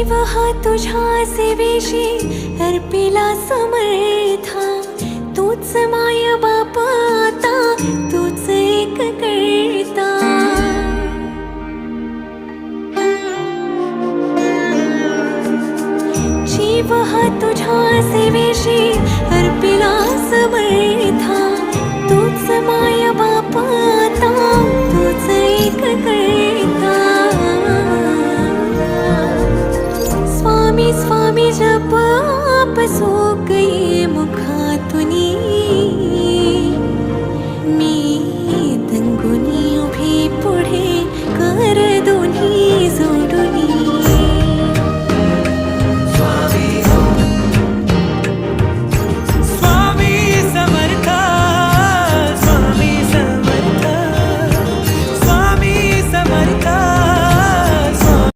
जीव हा तुझ्या सेवेशी अर्पिला समर्था, तूच माय बाप आता, तूच एक करता। जीव हा तुझ्या सेवेशी अर्पिला समर्था, तूच माय